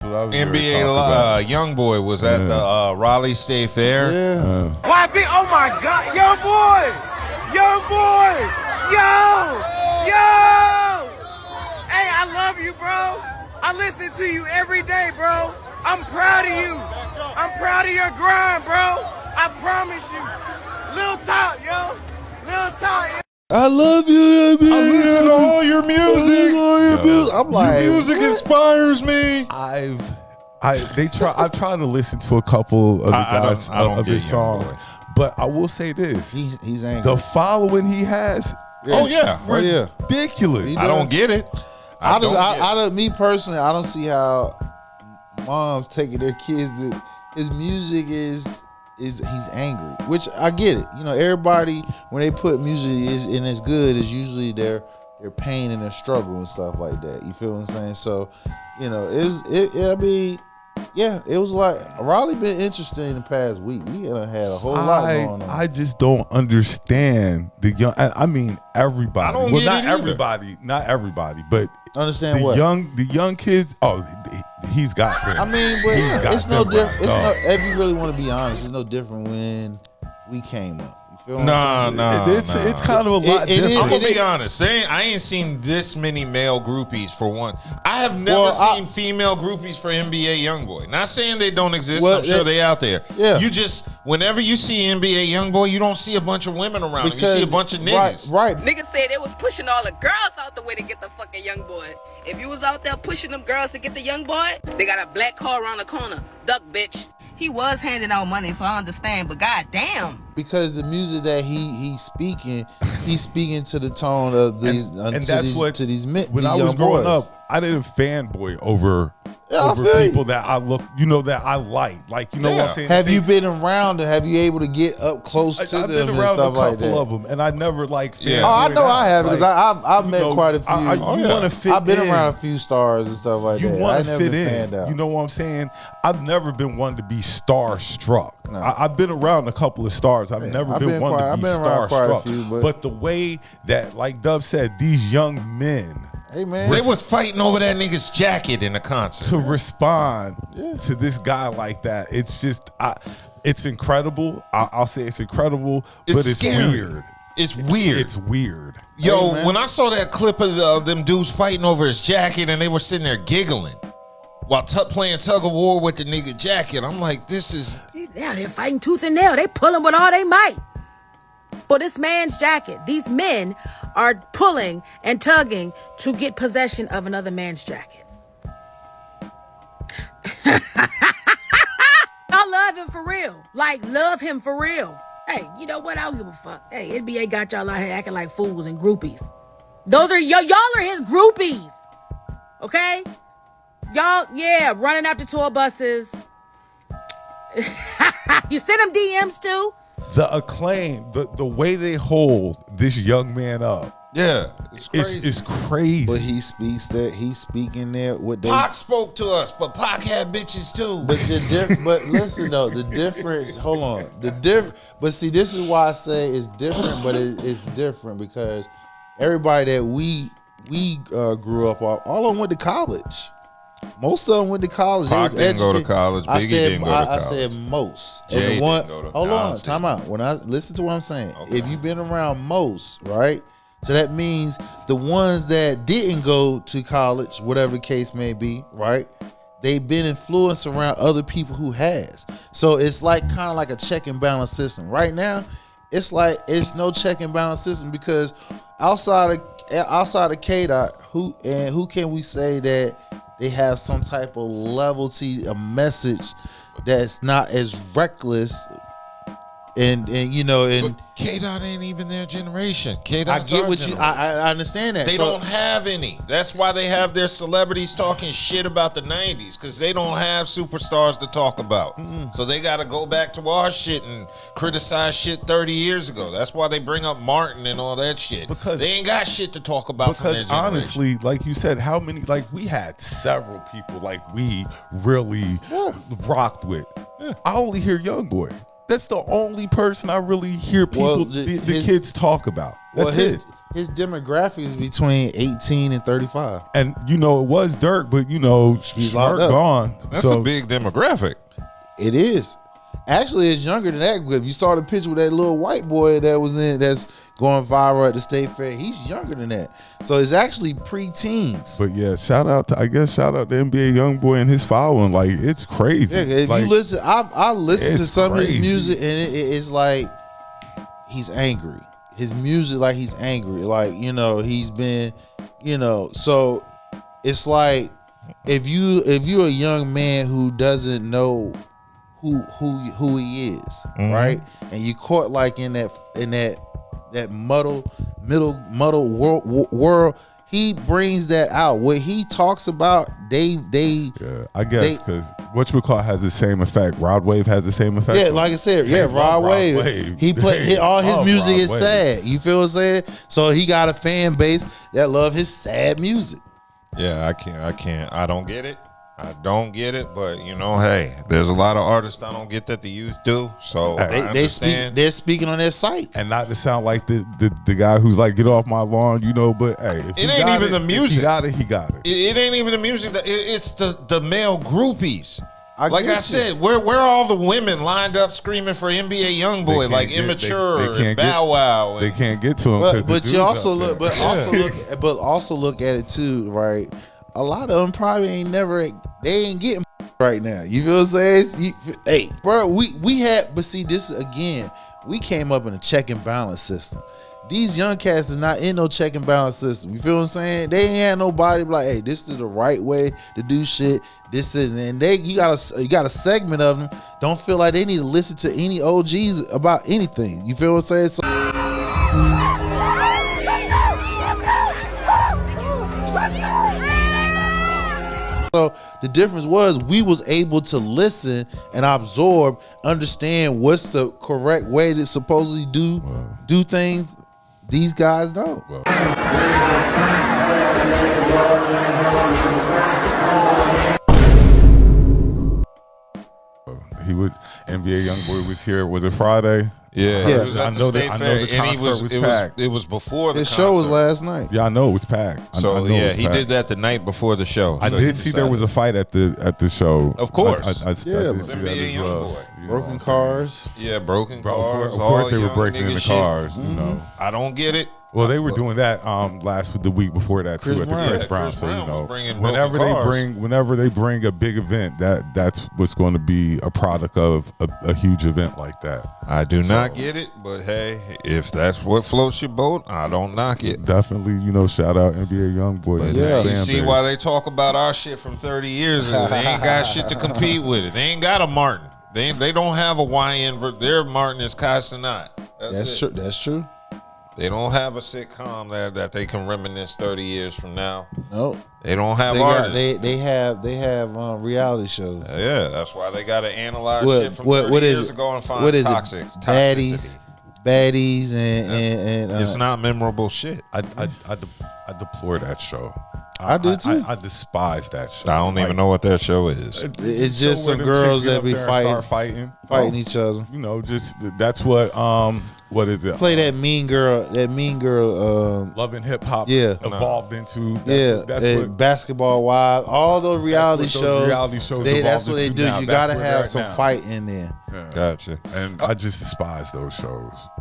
what I was NBA YoungBoy was at the Raleigh State Fair. Yeah. YB, oh my God, YoungBoy, yo. Hey, I love you, bro. I listen to you every day, bro. I'm proud of you. I'm proud of your grind, bro. I promise you. Lil Top, yo. Lil Top. I love you. I listen to all your music. I'm like, your music inspires me. I've tried to listen to a couple of the guys of his songs, but I will say this: he's angry. The following he has, ridiculous. I don't get it. Me personally, I don't see how moms taking their kids to his music is he's angry, which I get it. You know, everybody when they put music and it's good is usually their pain and their struggle and stuff like that. You feel what I'm saying? So, you know, it was like Raleigh been interesting in the past week. We had a whole lot going on. I just don't understand the young. I mean, everybody. Well, not everybody, but understand the young kids. Oh, he's got them. I mean, but it's no different. If you really want to be honest, it's no different when we came up. It's kind of a lot different. I'm gonna be honest. I ain't seen this many male groupies for one. I have never seen female groupies for NBA YoungBoy. Not saying they don't exist. I'm sure they out there. Yeah. You just whenever you see NBA YoungBoy, you don't see a bunch of women around. You see a bunch of niggas. Right. Niggas said they was pushing all the girls out the way to get the fucking YoungBoy. If you was out there pushing them girls to get the YoungBoy, they got a black car around the corner. Duck, bitch. He was handing out money, so I understand, but goddamn. Because the music that he's speaking to the tone of these to these men. When I was growing up, I didn't fanboy over people that I that I like. Like, you know what I'm saying? Have you been around and have you able to get up close to them been and around stuff like that? a couple of them, and I never fanboyed. Oh, I know I have because I've met quite a few. Want to fit I've been in. around a few stars and stuff like that. You want to fit in. Fanned out. You know what I'm saying? I've never been one to be starstruck. No. I've been around a couple of stars. I've never been one to be starstruck. But the way that, like Dub said, these young men, hey man, they was fighting over that nigga's jacket in the concert. To respond to this guy like that, it's just, it's incredible. I'll say it's incredible, but it's weird. It's weird. It's weird. Yo, when I saw that clip of them dudes fighting over his jacket and they were sitting there giggling while playing tug of war with the nigga jacket, I'm like, this is... Now they're fighting tooth and nail. They pulling with all they might for this man's jacket. These men are pulling and tugging to get possession of another man's jacket. I love him for real. Like, love him for real. Hey, you know what? I don't give a fuck. Hey, NBA got y'all out here acting like fools and groupies. Those are y'all are his groupies. Okay? Y'all, running after tour buses. You send them DMs too? The acclaim, the way they hold this young man up. Yeah, it's crazy. It's crazy. But he's speaking there. What they Pac spoke to us, but Pac had bitches too. But listen though, the difference. Hold on, But see, this is why I say it's different. But it's different because everybody that we grew up on, all of them went to college. Most of them went to college. Pac didn't go to college. Biggie didn't go to college. I said most. Jay and the one, didn't go to hold college. on, time out. When I listen to what I'm saying, Okay. if you've been around most, right? So that means the ones that didn't go to college, whatever the case may be, right? They've been influenced around other people who has. So it's like kind of like a check and balance system. Right now, it's like it's no check and balance system because outside of K-Dot, who can we say that they have some type of levelty, a message that's not as reckless and K-Dot ain't even their generation. I get what you. I understand that. They don't have any. That's why they have their celebrities talking shit about the 90s because they don't have superstars to talk about. So they got to go back to our shit and criticize shit 30 years ago. That's why they bring up Martin and all that shit. Because they ain't got shit to talk about from their generation. Honestly, like you said, how many, like we had several people like we really rocked with. I only hear YoungBoy. That's the only person I really hear people, the kids talk about. That's it. his demographic is between 18 and 35. And it was Dirk, but He's locked Dirk up. gone. That's so a big demographic. It is. Actually, it's younger than that. Because if you saw the picture with that little white boy that's going viral at the State Fair, he's younger than that. So it's actually pre-teens. But yeah, shout out to NBA YoungBoy and his following. Like, it's crazy. Yeah, if like, you listen, I listen to it's some of his crazy. music, and it's like he's angry. His music, like he's angry, like he's been, So it's like if you're a young man who doesn't know who he is, right, and you caught like in that muddle world. He brings that out. What he talks about, they Yeah, I guess because whatchamacallit has the same effect. Rod Wave has the same effect. Yeah, like I said, yeah, Rod Wave. He all his music is sad. You feel what I'm saying? So he got a fan base that love his sad music. Yeah, I don't get it. I don't get it, but hey, there's a lot of artists I don't get that the youth do. So I understand. They're speaking on their site. And not to sound like the guy who's like, get off my lawn, but hey, if It ain't even the music. If he got it, he got it. It ain't even the music. It's the male groupies. Like get I you. said, where are all the women lined up screaming for NBA YoungBoy, like Immature and Bow Wow? They can't get to him. But you also look, also look at it too, right? A lot of them probably they ain't getting right now. You feel what I'm saying? Hey, bro, we had, but see, this again, we came up in a check and balance system. These young cats is not in no check and balance system. You feel what I'm saying? They ain't had nobody be like, hey, this is the right way to do shit. This is, and you got a segment of them don't feel like they need to listen to any OGs about anything. You feel what I'm saying? So the difference was we was able to listen and absorb, understand what's the correct way to supposedly do things. These guys don't. He would NBA YoungBoy was here. Was it Friday? Yeah, Yeah. It was at I the know State the Fair, and concert was packed. it was before the His concert. show was last night. Yeah, I know it was packed. I So know it was he packed. did that the night before the show. I So did he see there was decided- a fight at the show. Of course. I did see NBA that as well. YoungBoy. You know Broken what I'm cars. Yeah, broken Bro, cars. of course all they were young breaking nigga in the shit. cars. I don't get it. Well, they were doing that the week before that too Chris at the Brown. Chris Yeah, Brown. Chris So Brown was bringing whenever broken they cars. bring a big event, that's what's going to be a product of a huge event like that. I do not get it, but hey, if that's what floats your boat, I don't knock it. Definitely, shout out NBA YoungBoy. But and his now you fan see base. why they talk about our shit from 30 years ago. They ain't got shit to compete with it. They ain't got a Martin. They don't have a YN. Their Martin is Kai Cenat. That's it. true. That's true. They don't have a sitcom that they can reminisce 30 years from now. No, They don't have they artists. they have reality shows. Yeah, that's why they got to analyze What- shit from what- 30 what is years it? ago and find What is it? toxicity. Baddies and It's not memorable shit. I deplore that show. I do too. I despise that show. I don't even know what that show is. It's just So some where them girls chicks get that up be there and start fighting fighting. each other. Just that's what is it? Play that mean girl. Love and Hip Hop Yeah. evolved into. That's That's what Basketball Wives, all those reality what those shows. reality shows That's evolved what they into do. now. You That's gotta where they're have at some now. fight in there. Gotcha. And I just despise those shows.